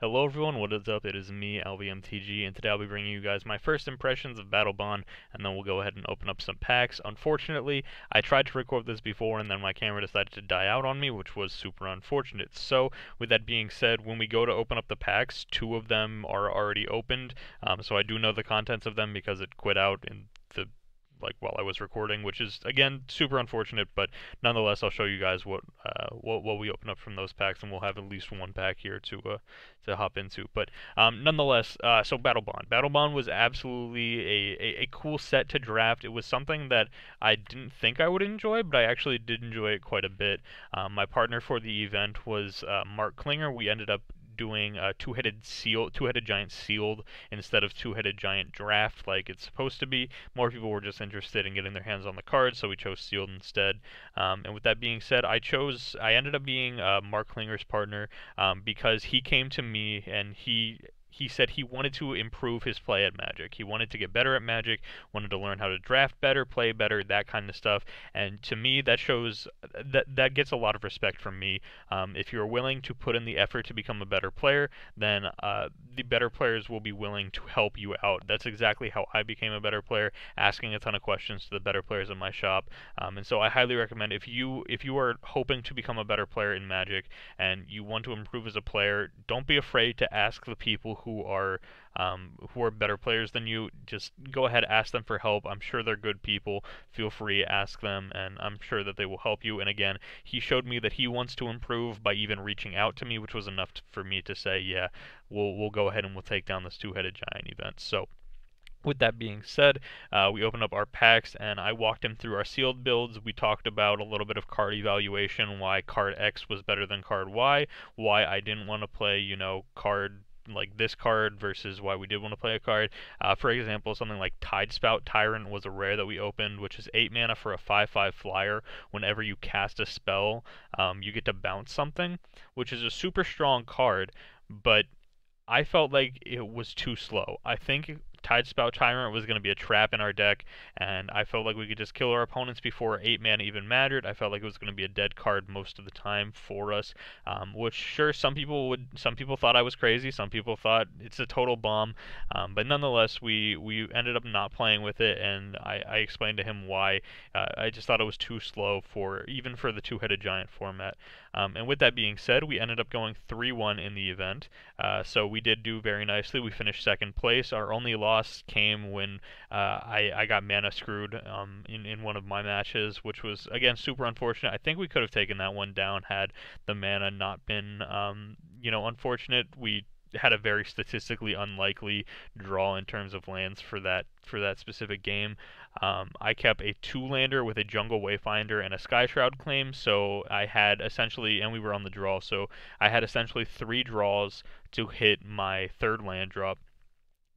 Hello everyone, what is up? It is me, AlbyMTG, and today I'll be bringing you guys my first impressions of Battlebond, and then we'll go ahead and open up some packs. Unfortunately, I tried to record this before, and then my camera decided to die out on me, which was super unfortunate. So, with that being said, when we go to open up the packs, two of them are already opened, so I do know the contents of them because it quit out in the while I was recording, which is again super unfortunate, but nonetheless I'll show you guys what we open up from those packs, and we'll have at least one pack here to hop into. But nonetheless, so Battlebond was absolutely a cool set to draft. It was something that I didn't think I would enjoy, but I actually did enjoy it quite a bit. My partner for the event was Mark Klinger. We ended up doing two-headed giant sealed instead of two-headed giant draft like it's supposed to be. More people were just interested in getting their hands on the cards, so we chose sealed instead. And with that being said, I ended up being Mark Klinger's partner because he came to me and he said he wanted to improve his play at Magic. He wanted to get better at Magic, wanted to learn how to draft better, play better, that kind of stuff. And to me, that shows that gets a lot of respect from me. If you're willing to put in the effort to become a better player, then the better players will be willing to help you out. That's exactly how I became a better player, asking a ton of questions to the better players in my shop. And so I highly recommend if you are hoping to become a better player in Magic and you want to improve as a player, don't be afraid to ask the people who are better players than you. Just go ahead, ask them for help. I'm sure they're good people. Feel free, ask them, and I'm sure that they will help you. And again, he showed me that he wants to improve by even reaching out to me, which was enough for me to say, yeah, we'll go ahead and we'll take down this two-headed giant event. So, with that being said, we opened up our packs and I walked him through our sealed builds. We talked about a little bit of card evaluation, why card X was better than card Y, why I didn't want to play, card like this card versus why we did want to play a card. For example, something like Tidespout Tyrant was a rare that we opened, which is 8 mana for a 5/5 flyer. Whenever you cast a spell, you get to bounce something, which is a super strong card, but I felt like it was too slow. I think Tidespout Tyrant was going to be a trap in our deck, and I felt like we could just kill our opponents before 8 mana even mattered. I felt like it was going to be a dead card most of the time for us, which sure, some people thought I was crazy, some people thought it's a total bomb, but nonetheless, we ended up not playing with it, and I explained to him why. I just thought it was too slow even for the two-headed giant format. And with that being said, we ended up going 3-1 in the event, so we did do very nicely. We finished second place. Our only loss came when I got mana screwed in one of my matches, which was, again, super unfortunate. I think we could have taken that one down had the mana not been, unfortunate. We had a very statistically unlikely draw in terms of lands for that specific game. I kept a 2-lander with a Jungle Wayfinder and a Sky Shroud claim, so I had essentially, and we were on the draw, so I had essentially 3 draws to hit my 3rd land drop.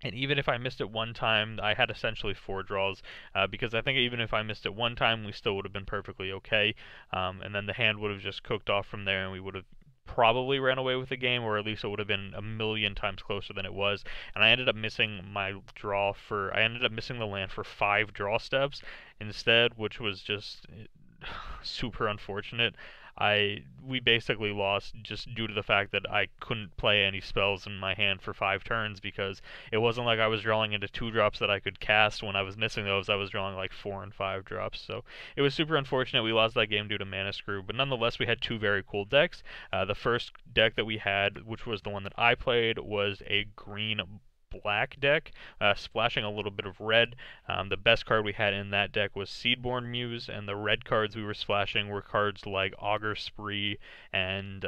And even if I missed it one time, I had essentially 4 draws, because I think even if I missed it one time, we still would have been perfectly okay, and then the hand would have just cooked off from there, and we would have probably ran away with the game, or at least it would have been a million times closer than it was. And I ended up missing I ended up missing the land for 5 draw steps instead, which was just super unfortunate. We basically lost just due to the fact that I couldn't play any spells in my hand for 5 turns, because it wasn't like I was drawing into 2 drops that I could cast. When I was missing those, I was drawing like 4 and 5 drops. So it was super unfortunate. We lost that game due to mana screw, but nonetheless we had 2 very cool decks. The first deck that we had, which was the one that I played, was a green black deck, splashing a little bit of red. The best card we had in that deck was Seedborn Muse, and the red cards we were splashing were cards like Augur Spree and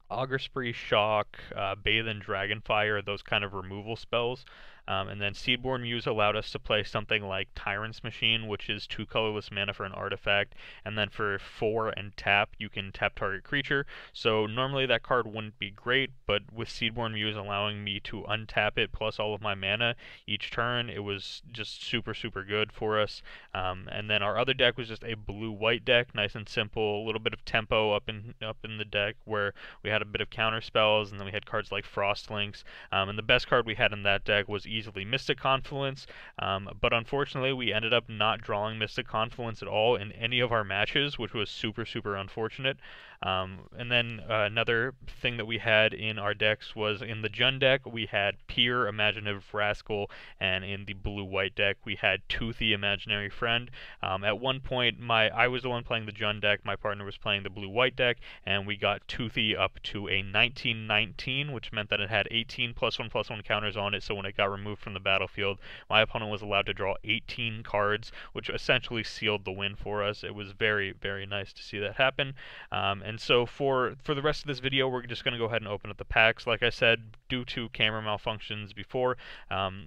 Augur Spree, Shock, Bathe in Dragonfire, those kind of removal spells. And then Seedborn Muse allowed us to play something like Tyrant's Machine, which is 2 colorless mana for an artifact, and then for 4 and tap, you can tap target creature. So normally that card wouldn't be great, but with Seedborn Muse allowing me to untap it plus all of my mana each turn, it was just super, super good for us. And then our other deck was just a blue-white deck, nice and simple, a little bit of tempo up in the deck, where we had a bit of counter spells, and then we had cards like Frostlinks. And the best card we had in that deck was easily Mystic Confluence, but unfortunately we ended up not drawing Mystic Confluence at all in any of our matches, which was super, super unfortunate. And then another thing that we had in our decks was in the Jund deck, we had Peer, Imaginative Rascal, and in the blue-white deck, we had Toothy, Imaginary Friend. At one point, I was the one playing the Jund deck, my partner was playing the blue-white deck, and we got Toothy up to a 19-19, which meant that it had 18 +1/+1 counters on it, so when it got removed from the battlefield, my opponent was allowed to draw 18 cards, which essentially sealed the win for us. It was very, very nice to see that happen. And so for the rest of this video, we're just going to go ahead and open up the packs. Like I said, due to camera malfunctions before,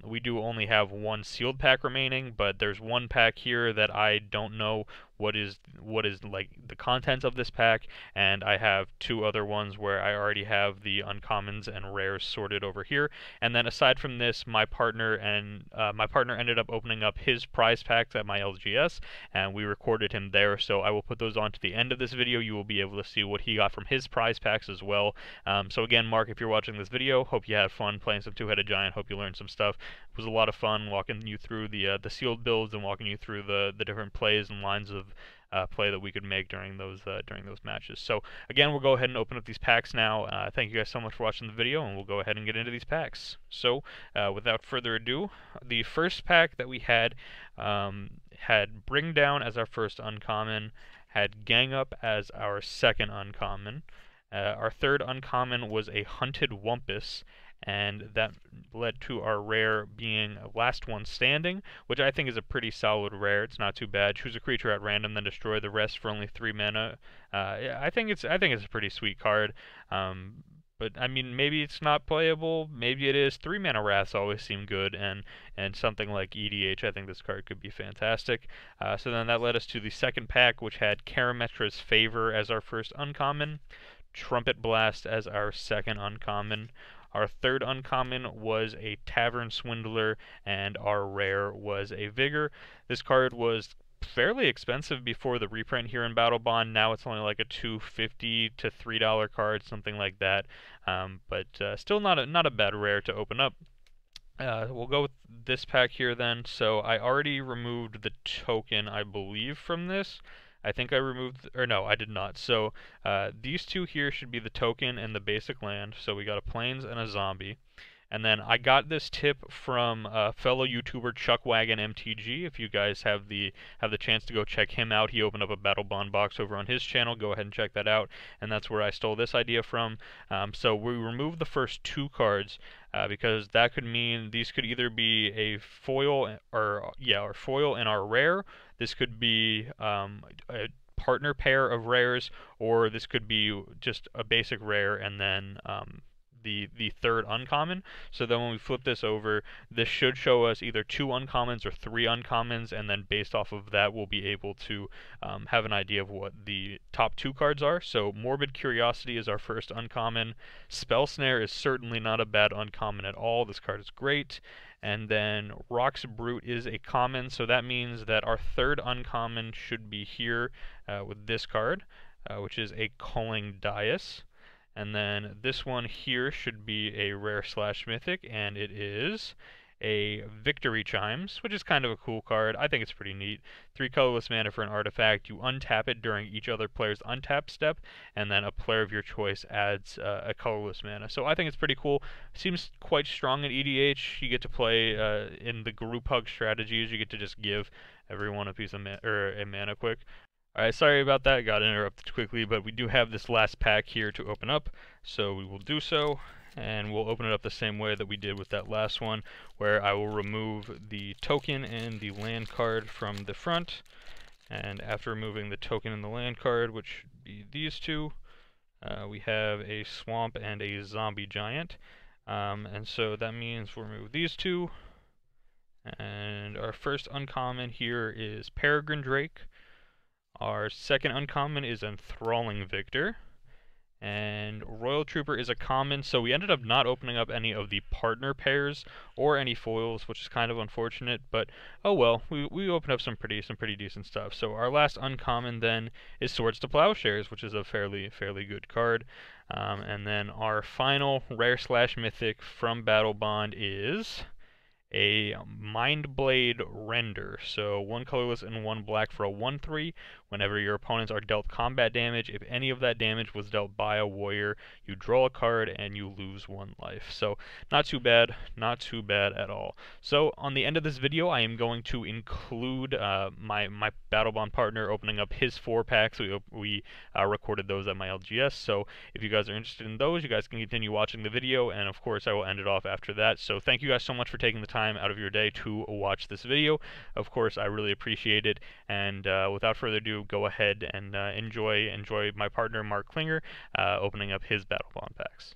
we do only have one sealed pack remaining, but there's one pack here that I don't know what is like the contents of this pack, and I have two other ones where I already have the uncommons and rares sorted over here. And then aside from this, my partner ended up opening up his prize packs at my LGS, and we recorded him there, so I will put those on to the end of this video. You will be able to see what he got from his prize packs as well. So again, Mark, if you're watching this video, hope you had fun playing some Two-Headed Giant, hope you learned some stuff. It was a lot of fun walking you through the sealed builds and walking you through the different plays and lines of play that we could make during those matches. So again, we'll go ahead and open up these packs now. Thank you guys so much for watching the video, and we'll go ahead and get into these packs. So without further ado, the first pack that we had Bring Down as our first uncommon, had Gang Up as our second uncommon. Our third uncommon was a Hunted Wumpus, and that led to our rare being Last One Standing, which I think is a pretty solid rare. It's not too bad. Choose a creature at random, then destroy the rest for only 3 mana. I think it's a pretty sweet card. But I mean, maybe it's not playable, maybe it is. 3 mana wraths always seem good, and something like EDH, I think this card could be fantastic. So then that led us to the second pack, which had Karametra's Favor as our first uncommon, Trumpet Blast as our second uncommon. Our third uncommon was a Tavern Swindler, and our rare was a Vigor. This card was fairly expensive before the reprint here in Battlebond. Now it's only like a $2.50 to $3 card, something like that. But still not a bad rare to open up. We'll go with this pack here then. So I already removed the token, I believe, from this. I think I removed, or no, I did not. So these two here should be the token and the basic land. So we got a Plains and a Zombie. And then I got this tip from fellow YouTuber Chuckwagon MTG. If you guys have the chance to go check him out, he opened up a Battlebond box over on his channel. Go ahead and check that out. And that's where I stole this idea from. So we removed the first 2 cards because that could mean these could either be a foil or foil in our rare. This could be a partner pair of rares, or this could be just a basic rare and then the third uncommon. So then when we flip this over, this should show us either 2 uncommons or 3 uncommons, and then based off of that, we'll be able to have an idea of what the top 2 cards are. So Morbid Curiosity is our first uncommon. Spell Snare is certainly not a bad uncommon at all. This card is great. And then Rock's Brute is a common, so that means that our third uncommon should be here with this card, which is a Culling Dais. And then this one here should be a rare/mythic, and it is a Victory Chimes, which is kind of a cool card. I think it's pretty neat. 3 colorless mana for an artifact. You untap it during each other player's untap step, and then a player of your choice adds a colorless mana. So I think it's pretty cool. Seems quite strong in EDH. You get to play in the group hug strategies. You get to just give everyone a piece of a mana quick. Alright, sorry about that, got interrupted quickly, but we do have this last pack here to open up, so we will do so, and we'll open it up the same way that we did with that last one, where I will remove the token and the land card from the front, and after removing the token and the land card, which should be these two, we have a Swamp and a Zombie Giant, and so that means we'll remove these two, and our first uncommon here is Peregrine Drake. Our second uncommon is Enthralling Victor, and Royal Trooper is a common, so we ended up not opening up any of the partner pairs or any foils, which is kind of unfortunate, but oh well, we opened up some pretty decent stuff. So our last uncommon then is Swords to Plowshares, which is a fairly good card. And then our final rare/mythic from Battlebond is a Mindblade Render. So 1 colorless and 1 black for a 1/3. Whenever your opponents are dealt combat damage, if any of that damage was dealt by a warrior, you draw a card and you lose 1 life. So not too bad, not too bad at all. So on the end of this video, I am going to include my Battlebond partner opening up his 4 packs. We recorded those at my LGS. So if you guys are interested in those, you guys can continue watching the video, and of course I will end it off after that. So thank you guys so much for taking the time out of your day to watch this video. Of course, I really appreciate it. And without further ado, go ahead and enjoy my partner Mark Klinger opening up his Battlebond packs.